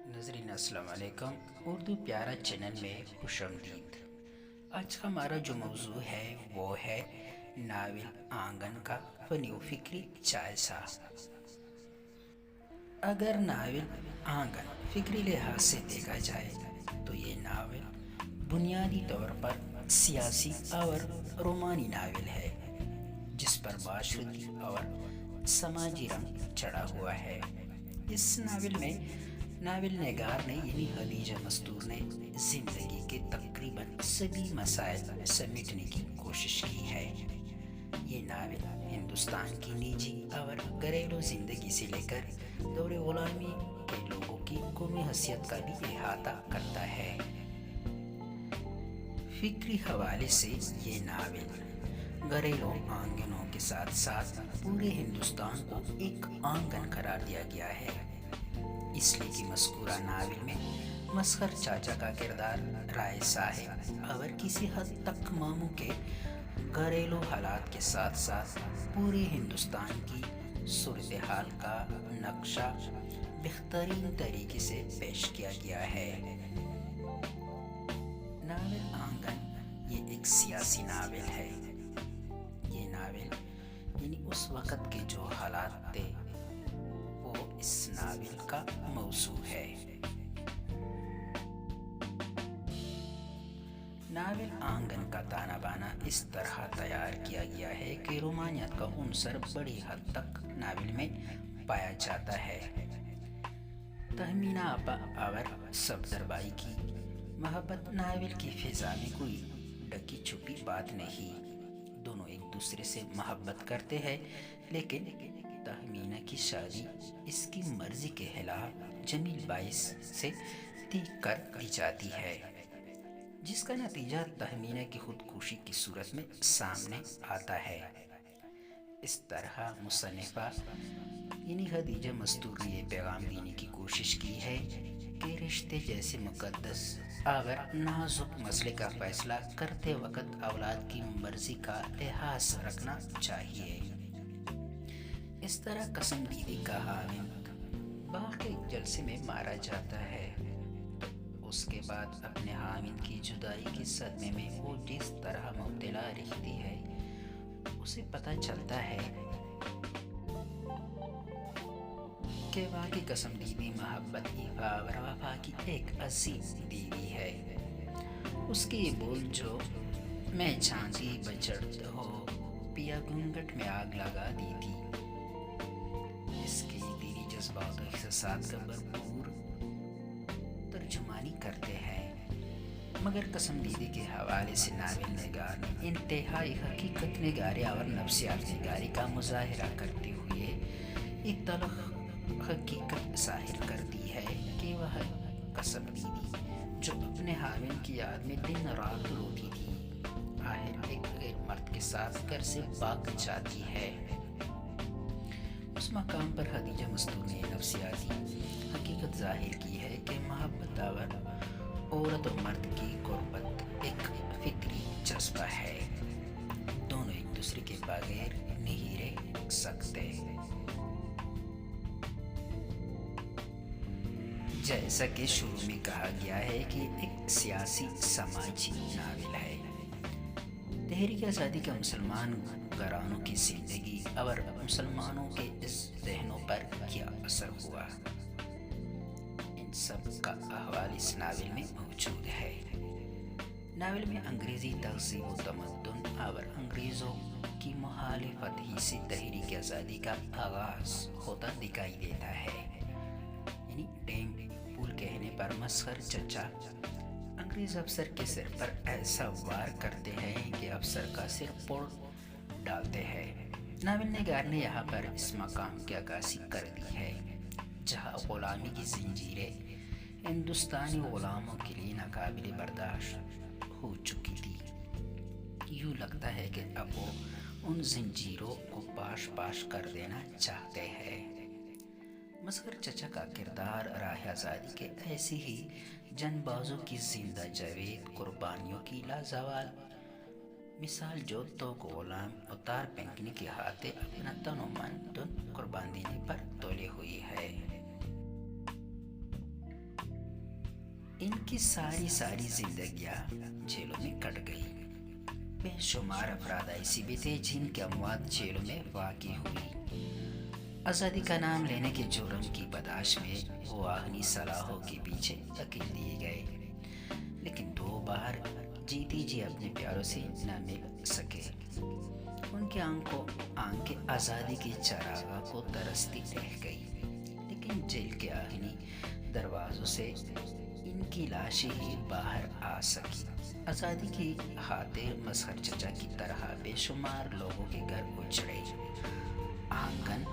ناظرین السلام علیکم، اردو پیارا چینل میں خوش آمدید۔ آج کا ہمارا جو موضوع ہے وہ ہے ناول آنگن کا فنی و فکری جائزہ۔ اگر ناول آنگن فکری لحاظ سے دیکھا جائے تو یہ ناول بنیادی طور پر سیاسی اور رومانی ناول ہے جس پر معاشرتی اور سماجی رنگ چڑھا ہوا ہے۔ اس ناول میں ناول نگار نے یعنی خدیجہ مستور نے زندگی کے تقریباً سبھی مسائل سمیٹنے کی کوشش کی ہے۔ یہ ناول ہندوستان کی نجی اور گھریلو زندگی سے لے کر دور غلامی کے لوگوں کی قومی حیثیت کا بھی احاطہ کرتا ہے۔ فکری حوالے سے یہ ناول گھریلو آنگنوں کے ساتھ ساتھ پورے ہندوستان کو ایک آنگن قرار دیا گیا ہے، اس لیے کہ مذکورہ ناول میں مسخر چاچا کا کردار رائے صاحب اور کسی حد تک ماموں کے گھریلو حالات کے ساتھ ساتھ پورے ہندوستان کی صورتحال کا نقشہ بہترین طریقے سے پیش کیا گیا ہے۔ ناول آنگن یہ ایک سیاسی ناول ہے۔ یہ ناول یعنی اس وقت کے جو حالات تھے وہ اس ناول کا موضوع ہے۔ ناول آنگن کا تانا بانا اس طرح تیار کیا گیا ہے کہ رومانیت کا عنصر بڑی حد تک ناول میں پایا جاتا ہے۔ تہمینہ آپا اور صفدر بائی کی محبت ناول کی فضا میں کوئی ڈکی چھپی بات نہیں۔ دونوں ایک دوسرے سے محبت کرتے ہیں، لیکن تہمینہ کی شادی اس کی مرضی کے خلاف جمیل بائی سے طے کر دی جاتی ہے، جس کا نتیجہ تہمینہ کی خودکشی کی صورت میں سامنے آتا ہے۔ اس طرح مصنفہ یعنی خدیجہ مستور نے یہ پیغام دینے کی کوشش کی ہے کہ رشتے جیسے مقدس اور نازک مسئلے کا فیصلہ کرتے وقت اولاد کی مرضی کا لحاظ رکھنا چاہیے۔ اس طرح قسم دیدی کا خاوند باغ کے ایک جلسے میں مارا جاتا ہے تو اس کے بعد اپنے خاوند کی جدائی کے صدمے میں وہ جس طرح مبتلا رہتی ہے، اسے پتہ چلتا ہے کہ واقعی قسم دیدی محبت ایفا اور وفا کی ایک عظیم دیوی ہے۔ اس کے یہ بول جو میں چاندی بچڑت ہو پیا گھونگھٹ میں آگ لگا دی تھی، اس کے دلی جذبات و احساسات کا بھرپور ترجمانی کرتے ہیں۔ مگر قسم دیدی کے حوالے سے ناول نگار نے انتہائی حقیقت نگاری اور نفسیات نگاری کا مظاہرہ کرتے ہوئے ایک تلخ حقیقت ظاہر کر دی ہے کہ وہ قسم دیدی جو اپنے خاوند کی یاد میں دن رات روتی تھی، آخر ایک غیر مرد کے ساتھ گھر سے بھاگ جاتی ہے۔ اس مقام پر خدیجہ مستور نے نفسیاتی حقیقت ظاہر کی ہے کہ محبت اور عورت و مرد کی قربت ایک فطری جذبہ ہے، دونوں ایک دوسرے کے بغیر نہیں رہ سکتے۔ جیسا کہ شروع میں کہا گیا ہے کہ ایک سیاسی سماجی ناول ہے۔ تحریک آزادی کا مسلمان گھرانوں کی زندگی اور مسلمانوں کے ذہنوں پر کیا اثر ہوا، ان سب کا احوال اس ناول میں موجود ہے۔ ناول میں انگریزی تہذیب و تمدن اور انگریزوں کی مخالفت ہی سے تحریک آزادی کا آغاز ہوتا دکھائی دیتا ہے۔ یعنی ڈیم پول کہنے پر مسخر چچا انگریز افسر کے سر پر ایسا وار کرتے ہیں کہ افسر کا سر پھوڑ ڈالتے ہیں۔ ناول نگار نے یہاں پر اس مقام کی عکاسی کر دی ہے جہاں غلامی کی زنجیریں ہندوستانی غلاموں کے لیے ناقابل برداشت ہو چکی تھی۔ یوں لگتا ہے کہ اب وہ ان زنجیروں کو پاش پاش کر دینا چاہتے ہیں۔ مسخر چچا کا کردار راہ آزادی کے ایسی ہی جن بازوں کی زندہ جاوید قربانیوں کی لازوال مثال جو تو کو غلام اتار پھینکنے کے ہاتھے اپنا تن و من قربان دینے پر تولے ہوئی ہے۔ ان کی ساری زندگیاں جیلوں میں کٹ گئی۔ بے شمار افراد ایسی بھی تھے جن کی اموات جیلوں میں واقع ہوئی۔ آزادی کا نام لینے کے جرم کی پاداش میں وہ آہنی سلاخوں کے پیچھے دھکیل دیے گئے، لیکن 2 بار جیتی جی اپنے پیاروں سے نہ مل سکے۔ ان کے آنکھیں آزادی کے چراغاں کو ترستی رہ گئی، لیکن جیل کے آہنی دروازوں سے ان کی لاشیں ہی باہر آ سکی۔ آزادی کی خاطر مظہر چچا کی طرح بے شمار لوگوں کے گھر اجڑے۔ آنگن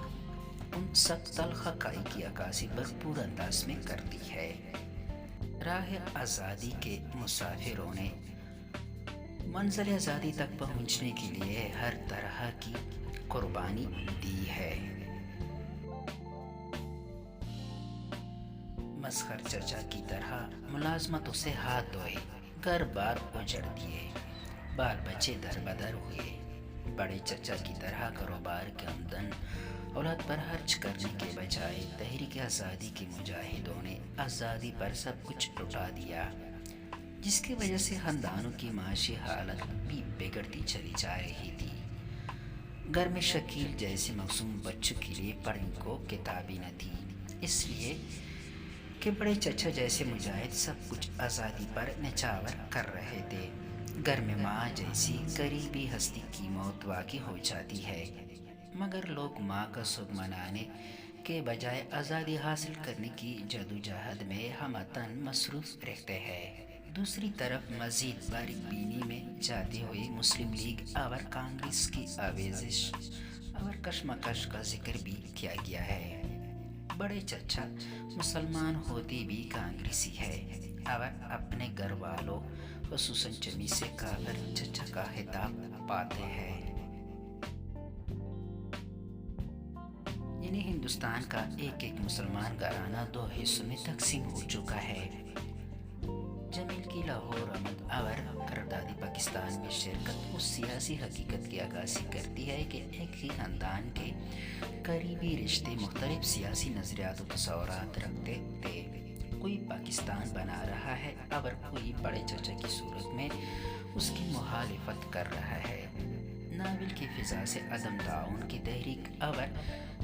ان سب تلخ حقائق کی عکاسی بھرپور انداز میں کرتی ہے۔ راہ آزادی کے مسافروں نے منزل آزادی تک پہنچنے کے لیے ہر طرح کی قربانی دی ہے۔ مظہر چچا کی طرح ملازمتوں سے ہاتھ دھوئے، گھر بار اجڑ دیے، بال بچے در بدر ہوئے۔ بڑے چچا کی طرح کاروبار کے آمدن اولاد پر خرچ کرنے کے بجائے تحریک آزادی کے مجاہدوں نے آزادی پر سب کچھ لٹا دیا، جس کی وجہ سے خاندانوں کی معاشی حالت بھی بگڑتی چلی جا رہی تھی۔ گھر میں شکیل جیسے معصوم بچوں کے لیے پڑھنے کو کتابیں نہ تھی، اس لیے کہ بڑے چچا جیسے مجاہد سب کچھ آزادی پر نچھاور کر رہے تھے۔ گھر میں ماں جیسی قریبی ہستی کی موت واقع ہو جاتی ہے، مگر لوگ ماں کا سکھ منانے کے بجائے آزادی حاصل کرنے کی جدوجہد میں ہمتاً مصروف رہتے ہیں۔ دوسری طرف مزید باریک بینی میں جاتے ہوئے مسلم لیگ اور کانگریس کی آویزش اور کشمکش کا ذکر بھی کیا گیا ہے۔ بڑے چچا مسلمان ہوتے بھی کانگریسی ہے اور اپنے گھر والوں خصوصاً چمی سے کافر چچا کا خطاب پاتے ہیں۔ یعنی ہندوستان کا ایک مسلمان گھرانہ 2 حصوں میں تقسیم ہو چکا ہے۔ جمیل کی لاہور آمد اور قراردادی پاکستان میں شرکت اس سیاسی حقیقت کی عکاسی کرتی ہے کہ ایک ہی خاندان کے قریبی رشتے مختلف سیاسی نظریات و تصورات رکھتے تھے۔ کوئی پاکستان بنا رہا ہے اور کوئی بڑے چچا کی صورت میں اس کی مخالفت کر رہا ہے۔ ناول کی فضا سے عدم تعاون کی تحریک اور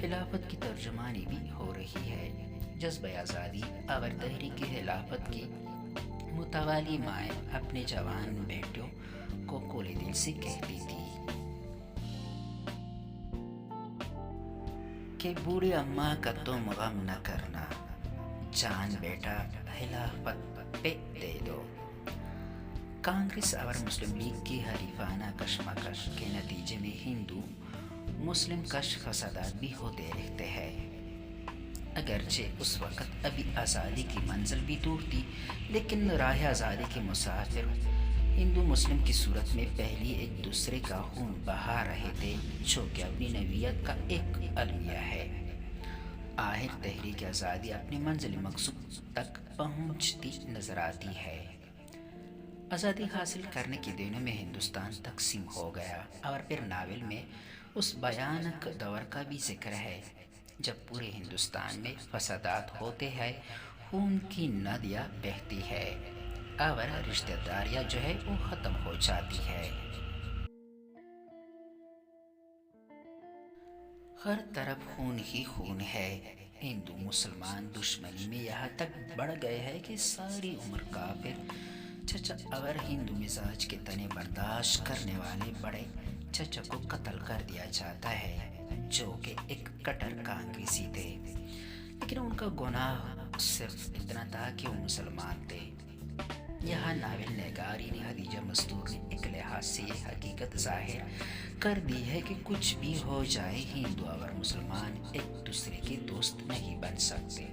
خلافت کی ترجمانی بھی ہو رہی ہے۔ جذبہ آزادی اور تحریک خلافت کی متوالی مائیں اپنے جوان بیٹوں کو کھلے دل سے کہتی تھی کہ بوڑھی اماں کا تم غم نہ کرنا، جان بیٹا خلافت پہ دے دو۔ کانگریس اور مسلم لیگ کی حریفانہ کشمکش کے نتیجے میں ہندو مسلم کش فسادات بھی ہوتے رہتے ہیں۔ اگرچہ اس وقت ابھی آزادی کی منزل بھی دور تھی، لیکن راہ آزادی کے مسافر ہندو مسلم کی صورت میں پہلی ایک دوسرے کا خون بہا رہے تھے، جو کہ اپنی نوعیت کا ایک المیہ ہے۔ آخر تحریک آزادی اپنی منزل مقصود تک پہنچتی نظر آتی ہے۔ آزادی حاصل کرنے کے دنوں میں ہندوستان تقسیم ہو گیا، اور پھر ناول میں اس بھیانک دور کا بھی ذکر ہے جب پورے ہندوستان میں فسادات ہوتے ہیں، خون کی ندیاں بہتی ہے اور رشتہ داریاں جو ہے وہ ختم ہو جاتی ہے۔ ہر طرف خون ہی خون ہے۔ ہندو مسلمان دشمنی میں یہاں تک بڑھ گئے ہے کہ ساری عمر کافر چچا اور ہندو مزاج کے تنے برداشت کرنے والے بڑے چچا کو قتل کر دیا جاتا ہے، جو کہ ایک کٹر کانگریسی تھے، لیکن ان کا گناہ صرف اتنا تھا کہ وہ مسلمان تھے۔ یہاں ناول نگاری نے خدیجہ مستور نے ایک لحاظ سے یہ حقیقت ظاہر کر دی ہے کہ کچھ بھی ہو جائے ہندو اور مسلمان ایک دوسرے کے دوست نہیں بن سکتے۔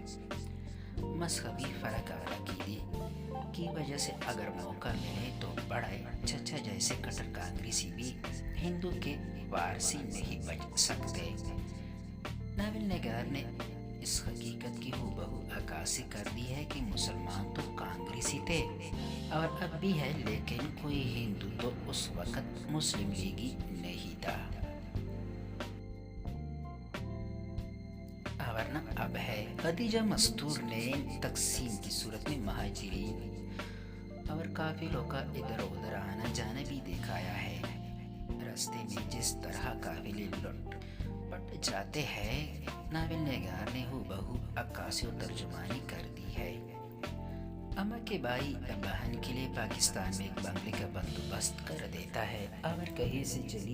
مذہبی فرق اور عقیدے کی وجہ سے اگر موقع ملے تو بڑے چچا جیسے کٹر کانگریسی بھی ہندو کے وارثی نہیں بچ سکتے۔ ناول نگار نے اس حقیقت کی ہو عکاسی کر دی ہے کہ مسلمان تو کانگریسی تھے اور اب بھی ہے، لیکن کوئی ہندو تو اس وقت مسلم لیگی نہیں تھا، ورنہ اب ہے۔ خدیجہ مستور نے تقسیم کی صورت میں مہاجرین اور قافلوں کا ادھر ادھر آنا جانا بھی دکھایا ہے۔ راستے میں جس طرح قافلے لٹ پٹ جاتے ہیں، ناول نگار نے ہو بہو عکاسی و ترجمانی کر دی ہے۔ اما کے بھائی بہن کے لیے پاکستان میں ایک بنگلے کا بندوبست کر دیتا ہے اور کہیں سے چلی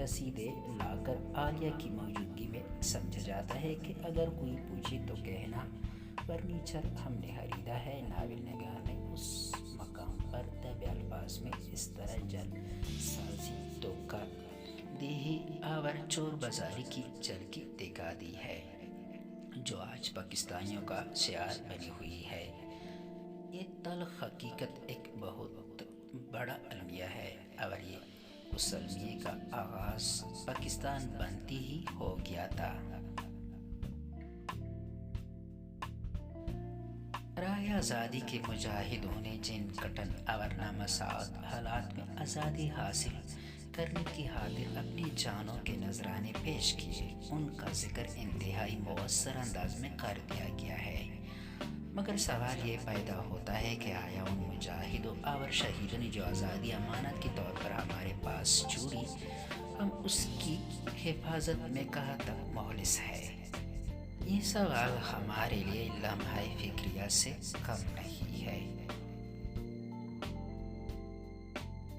رسیدیں لا کر عالیہ کی موجودگی میں سمجھا جاتا ہے کہ اگر کوئی پوچھے تو کہنا فرنیچر ہم نے خریدا ہے۔ ناول نگار نے اس مقام پر طب الفاظ میں اس طرح جل سازی دھوکہ دہی اور چور بازاری کی جھلکی دکھا دی ہے جو آج پاکستانیوں کا شعار بنی ہوئی ہے۔ یہ تلخ حقیقت ایک بہت بڑا المیہ ہے اور یہ اس المیے کا آغاز پاکستان بنتی ہی ہو گیا تھا۔ راہ آزادی کے مجاہدوں نے جن کٹن اور نامساعد حالات میں آزادی حاصل کرنے کی خاطر اپنی جانوں کے نذرانے پیش کیے، ان کا ذکر انتہائی مؤثر انداز میں کر دیا گیا ہے۔ مگر سوال یہ پیدا ہوتا ہے کہ آیا ان مجاہدوں اور شہیدوں نے جو آزادی امانت کے طور پر ہمارے پاس چھوڑی، ہم اس کی حفاظت میں کہاں تک مخلص ہے؟ یہ سوال ہمارے لیے لمحہ فکریہ سے کم نہیں۔